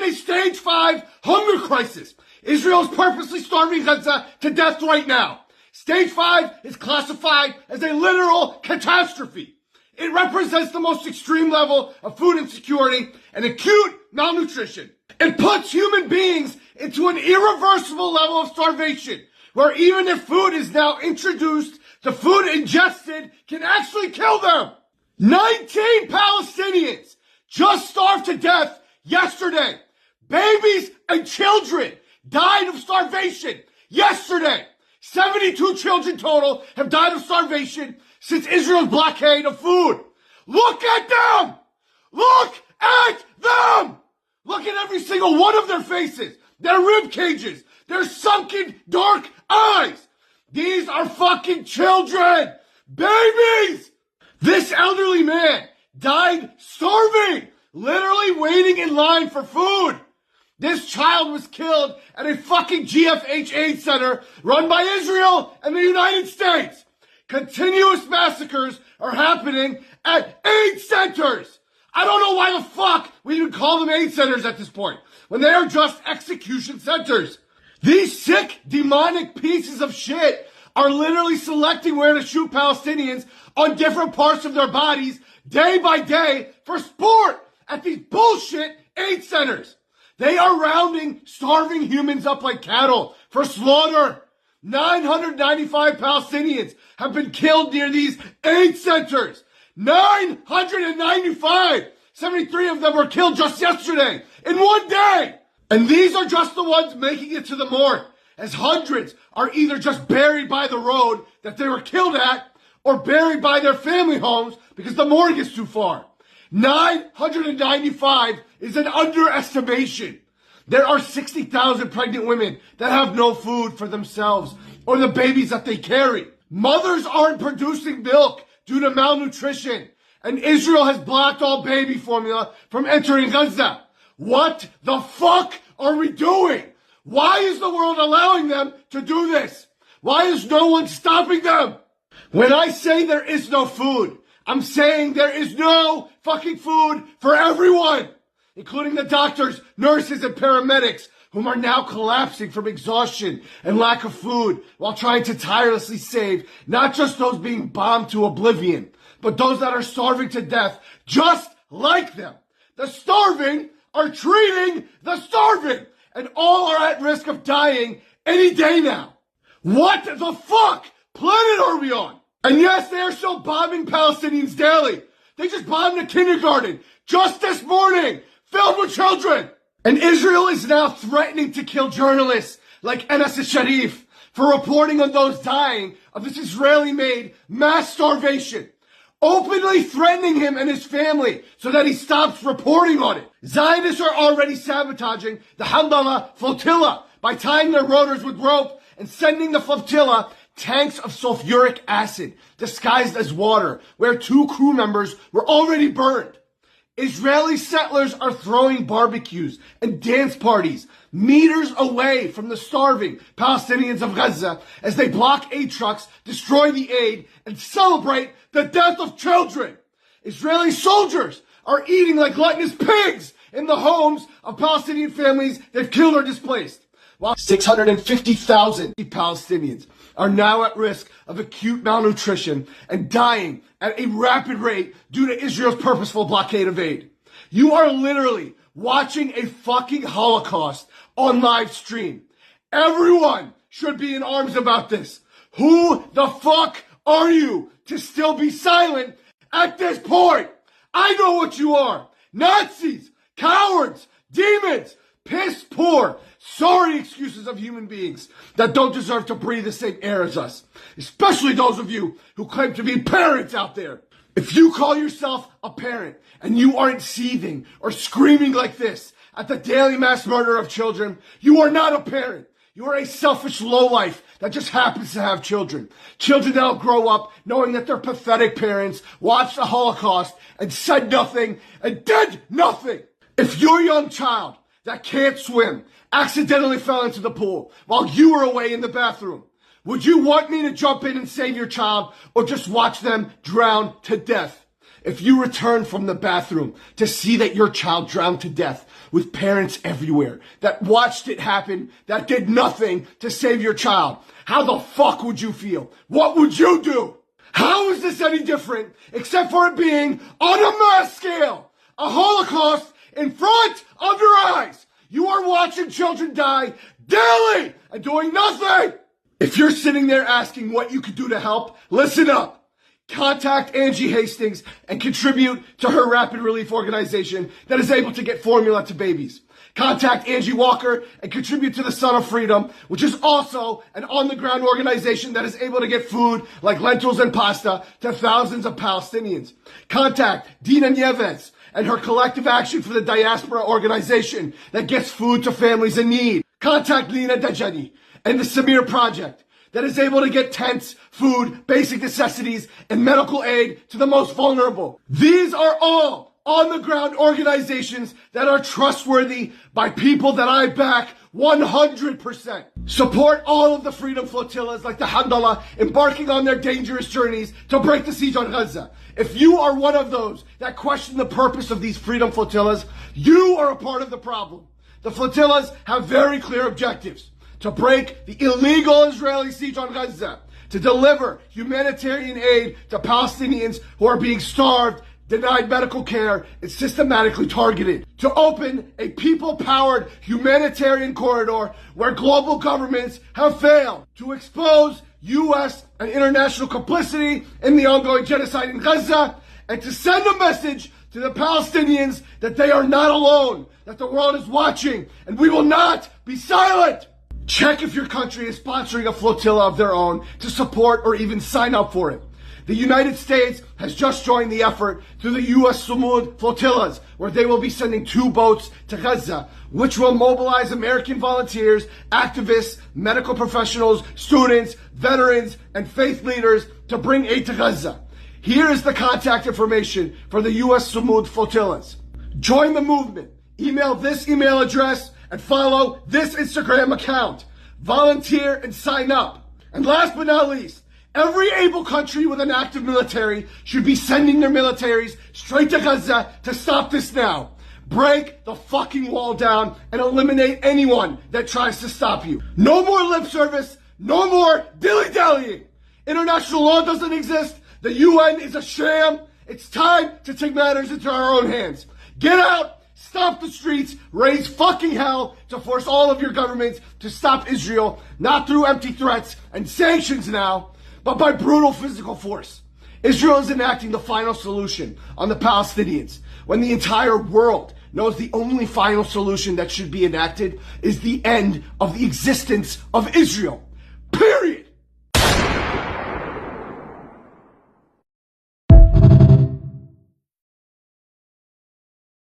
a stage 5 hunger crisis. Israel is purposely starving Gaza to death right now. Stage 5 is classified as a literal catastrophe. It represents the most extreme level of food insecurity and acute malnutrition. It puts human beings into an irreversible level of starvation, where even if food is now introduced, the food ingested can actually kill them. 19 Palestinians just starved to death yesterday. Babies and children died of starvation yesterday. 72 children total have died of starvation since Israel's blockade of food. Look at them! Look at them! Look at every single one of their faces, their rib cages, their sunken dark eyes. These are fucking children! Babies! This elderly man died starving, literally waiting in line for food. This child was killed at a fucking GFH aid center run by Israel and the United States. Continuous massacres are happening at aid centers. I don't know why the fuck we even call them aid centers at this point, when they are just execution centers. These sick, demonic pieces of shit are literally selecting where to shoot Palestinians on different parts of their bodies day by day for sport at these bullshit aid centers. They are rounding starving humans up like cattle for slaughter. 995 Palestinians have been killed near these aid centers. 995! 73 of them were killed just yesterday, in one day! And these are just the ones making it to the morgue, as hundreds are either just buried by the road that they were killed at, or buried by their family homes because the morgue is too far. 995 is an underestimation. There are 60,000 pregnant women that have no food for themselves or the babies that they carry. Mothers aren't producing milk due to malnutrition, and Israel has blocked all baby formula from entering Gaza. What the fuck are we doing? Why is the world allowing them to do this? Why is no one stopping them? When I say there is no food, I'm saying there is no fucking food for everyone, including the doctors, nurses, and paramedics, whom are now collapsing from exhaustion and lack of food while trying to tirelessly save not just those being bombed to oblivion, but those that are starving to death just like them. The starving are treating the starving, and all are at risk of dying any day now. What the fuck planet are we on? And yes, they are still bombing Palestinians daily. They just bombed a kindergarten just this morning, filled with children. And Israel is now threatening to kill journalists like Anas Sharif for reporting on those dying of this Israeli-made mass starvation, openly threatening him and his family so that he stops reporting on it. Zionists are already sabotaging the Hamdallah flotilla by tying their rotors with rope and sending the flotilla tanks of sulfuric acid disguised as water, where 2 crew members were already burned. Israeli settlers are throwing barbecues and dance parties meters away from the starving Palestinians of Gaza as they block aid trucks, destroy the aid, and celebrate the death of children. Israeli soldiers are eating like gluttonous pigs in the homes of Palestinian families they've killed or displaced, while 650,000 Palestinians are now at risk of acute malnutrition and dying at a rapid rate due to Israel's purposeful blockade of aid. You are literally watching a fucking Holocaust on live stream. Everyone should be in arms about this. Who the fuck are you to still be silent at this point? I know what you are. Nazis, cowards, demons, piss poor, sorry excuses of human beings that don't deserve to breathe the same air as us. Especially those of you who claim to be parents out there. If you call yourself a parent and you aren't seething or screaming like this at the daily mass murder of children, you are not a parent. You are a selfish lowlife that just happens to have children. Children that'll grow up knowing that their pathetic parents watched the Holocaust and said nothing and did nothing. If your young child that can't swim accidentally fell into the pool while you were away in the bathroom, would you want me to jump in and save your child or just watch them drown to death? if you return from the bathroom to see that your child drowned to death with parents everywhere that watched it happen, that did nothing to save your child, how the fuck would you feel? What would you do? How is this any different except for it being on a mass scale? A Holocaust in front of your eyes. You are watching children die daily and doing nothing. If you're sitting there asking what you could do to help, listen up. Contact Angie Hastings and contribute to her rapid relief organization that is able to get formula to babies. Contact Angie Walker and contribute to the Son of Freedom, which is also an on-the-ground organization that is able to get food like lentils and pasta to thousands of Palestinians. Contact Dina Nieves and her Collective Action for the Diaspora organization that gets food to families in need. Contact Lina Dajani and the Samir Project that is able to get tents, food, basic necessities, and medical aid to the most vulnerable. These are all on-the-ground organizations that are trustworthy by people that I back 100%. Support all of the freedom flotillas like the Hamdallah embarking on their dangerous journeys to break the siege on Gaza. If you are one of those that question the purpose of these freedom flotillas, you are a part of the problem. The flotillas have very clear objectives: to break the illegal Israeli siege on Gaza, to deliver humanitarian aid to Palestinians who are being starved, denied medical care, and systematically targeted, to open a people-powered humanitarian corridor where global governments have failed, to expose U.S. and international complicity in the ongoing genocide in Gaza, and to send a message to the Palestinians that they are not alone, that the world is watching, and we will not be silent. Check if your country is sponsoring a flotilla of their own to support or even sign up for it. The United States has just joined the effort through the U.S. Sumud flotillas, where they will be sending 2 boats to Gaza, which will mobilize American volunteers, activists, medical professionals, students, veterans, and faith leaders to bring aid to Gaza. Here is the contact information for the U.S. Sumud flotillas. Join the movement. Email this email address and follow this Instagram account. Volunteer and sign up. And last but not least, every able country with an active military should be sending their militaries straight to Gaza to stop this now. Break the fucking wall down and eliminate anyone that tries to stop you. No more lip service, no more dilly-dallying. International law doesn't exist. The UN is a sham. It's time to take matters into our own hands. Get out. Stop the streets, raise fucking hell to force all of your governments to stop Israel, not through empty threats and sanctions now, but by brutal physical force. Israel is enacting the final solution on the Palestinians when the entire world knows the only final solution that should be enacted is the end of the existence of Israel. Period.